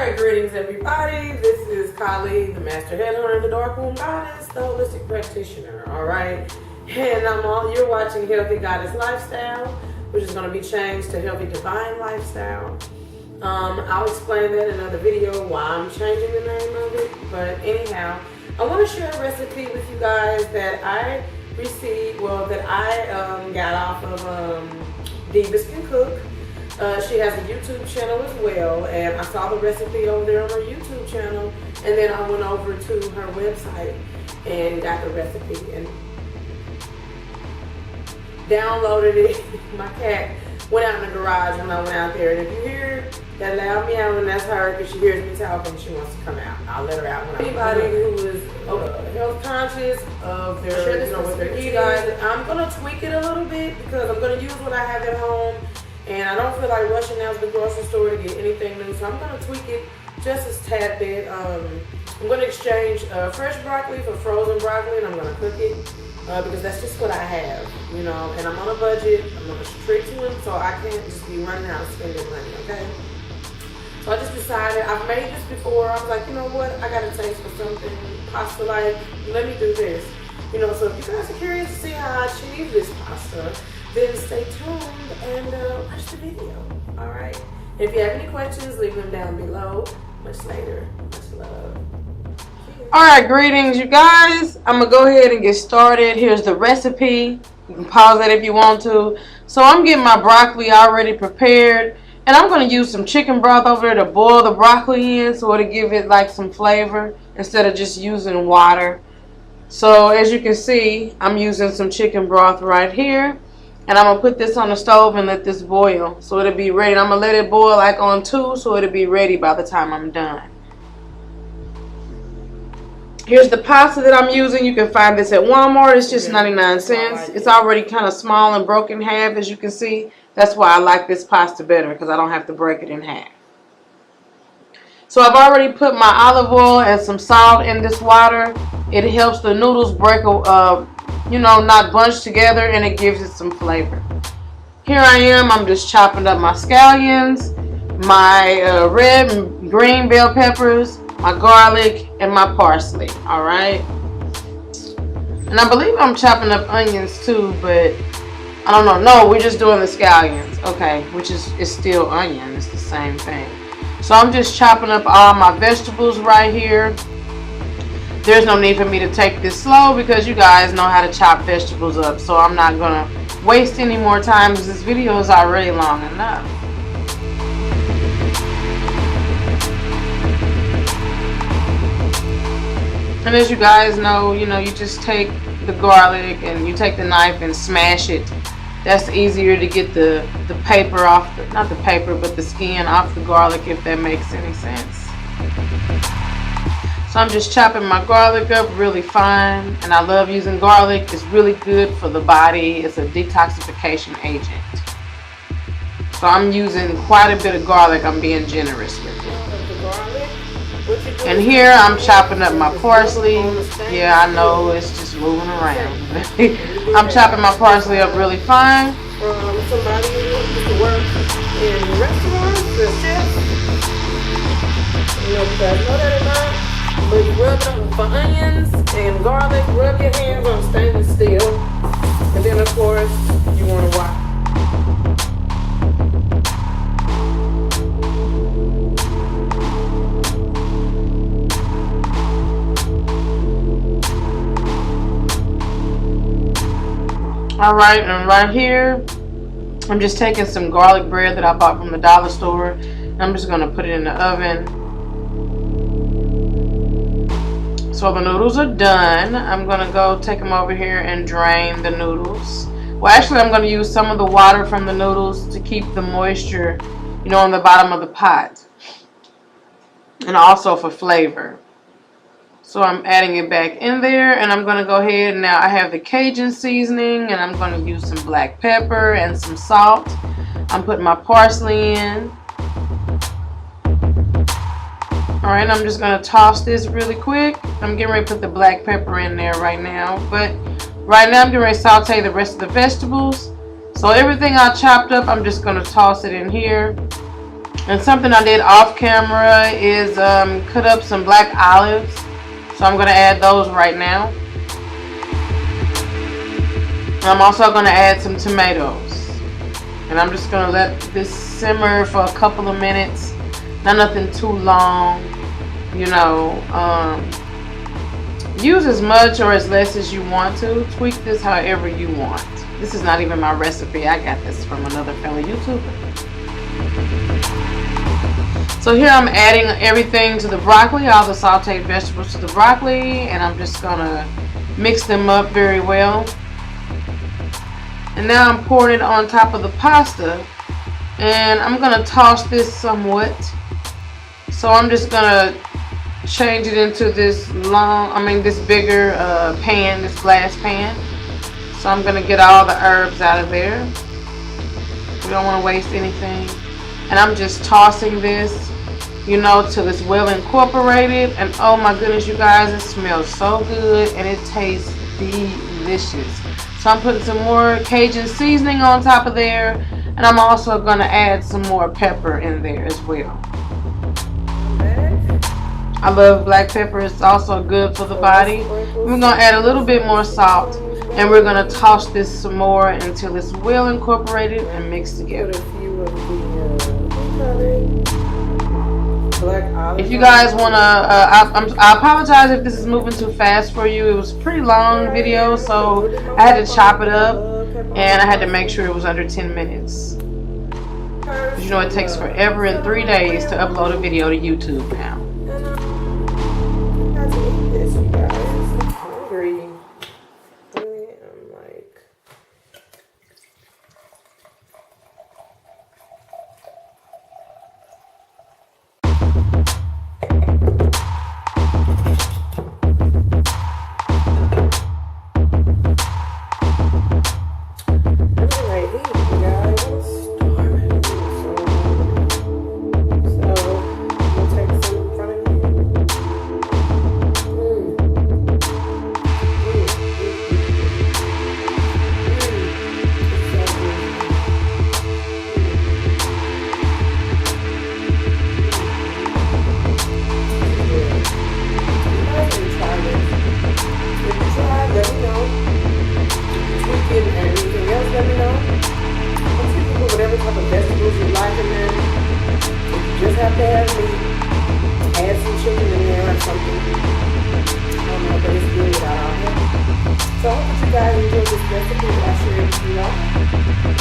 Alright, greetings everybody. This is Kali, the master headhunter, the dark womb goddess, the holistic practitioner. Alright, and you're watching Healthy Goddess Lifestyle, which is going to be changed to Healthy Divine Lifestyle. I'll explain that in another video why I'm changing the name of it. But anyhow, I want to share a recipe with you guys that I received, that I got off of Divas Can Cook. She has a YouTube channel as well, and I saw the recipe over there on her YouTube channel, and then I went over to her website and got the recipe and downloaded it. My cat went out in the garage when I went out there, and if you hear that loud meowing, that's her because she hears me talking. She wants to come out. I'll let her out when anybody who is health conscious of their, what they're eating. I'm gonna tweak it a little bit because I'm gonna use what I have at home. And I don't feel like rushing out to the grocery store to get anything new, so I'm going to tweak it just a tad bit. I'm going to exchange fresh broccoli for frozen broccoli, and I'm going to cook it because that's just what I have, you know. And I'm on a budget. I'm on a strict one, so I can't just be running out and spending money, okay? So I just decided, I've made this before. I was like, you know what? I got a taste for something pasta like. Let me do this. You know, so if you guys are curious to see how I achieve this pasta, then stay tuned and watch the video. Alright. If you have any questions, leave them down below. Much later. Much love. Alright, greetings you guys. I'm going to go ahead and get started. Here's the recipe. You can pause it if you want to. So I'm getting my broccoli already prepared. And I'm going to use some chicken broth over there to boil the broccoli in so it'll give it like some flavor instead of just using water. So as you can see, I'm using some chicken broth right here. And I'm going to put this on the stove and let this boil so it'll be ready. I'm going to let it boil like on 2 so it'll be ready by the time I'm done. Here's the pasta that I'm using. You can find this at Walmart. It's just 99 cents. It's already kind of small and broken in half, as you can see. That's why I like this pasta better, because I don't have to break it in half. So I've already put my olive oil and some salt in this water. It helps the noodles break not bunch together, and it gives it some flavor. Here I am. I'm just chopping up my scallions, my red and green bell peppers, my garlic, and my parsley. Alright. And I believe I'm chopping up onions too, but I don't know. No, we're just doing the scallions. Okay, which is still onion. It's the same thing. So I'm just chopping up all my vegetables right here. There's no need for me to take this slow because you guys know how to chop vegetables up. So I'm not going to waste any more time because this video is already long enough. And as you guys know, you just take the garlic and you take the knife and smash it. That's easier to get the paper off, not the paper, but the skin off the garlic, if that makes any sense. So I'm just chopping my garlic up really fine, and I love using garlic. It's really good for the body. It's a detoxification agent. So I'm using quite a bit of garlic. I'm being generous with it. And here I'm chopping up my parsley. Yeah, I know it's just moving around. I'm chopping my parsley up really fine. Somebody who used to work in restaurants, the chef. You guys know that or not? But you rub it up for onions and garlic. Rub your hands on stainless steel. And then, of course, you want to watch. Alright, and right here, I'm just taking some garlic bread that I bought from the dollar store. And I'm just going to put it in the oven. So the noodles are done. I'm going to go take them over here and drain the noodles. Well, actually, I'm going to use some of the water from the noodles to keep the moisture, on the bottom of the pot. And also for flavor. So I'm adding it back in there, and I'm going to go ahead. Now I have the Cajun seasoning, and I'm going to use some black pepper and some salt. I'm putting my parsley in. Alright, I'm just going to toss this really quick. I'm getting ready to put the black pepper in there right now. But right now I'm getting ready to saute the rest of the vegetables. So everything I chopped up, I'm just going to toss it in here. And something I did off camera is cut up some black olives. So I'm going to add those right now. And I'm also going to add some tomatoes. And I'm just going to let this simmer for a couple of minutes. Not nothing too long. You know, use as much or as less as you want to. Tweak this however you want. This is not even my recipe. I got this from another fellow YouTuber. So here I'm adding everything to the broccoli, all the sauteed vegetables to the broccoli, and I'm just gonna mix them up very well. And now I'm pouring it on top of the pasta, and I'm gonna toss this somewhat. So I'm just gonna change it into this this bigger pan, this glass pan. So I'm gonna get all the herbs out of there. We don't want to waste anything. And I'm just tossing this, you know, till it's well incorporated. And oh my goodness, you guys, it smells so good and it tastes delicious. So I'm putting some more Cajun seasoning on top of there, and I'm also going to add some more pepper in there as well. I love black pepper. It's also good for the body. We're going to add a little bit more salt, and we're going to toss this some more until it's well incorporated and mixed together. If you guys want to, I apologize if this is moving too fast for you. It was a pretty long video, so I had to chop it up, and I had to make sure it was under 10 minutes. You know, it takes forever and 3 days to upload a video to YouTube now. So I hope you guys enjoyed this recipe that I shared with you all.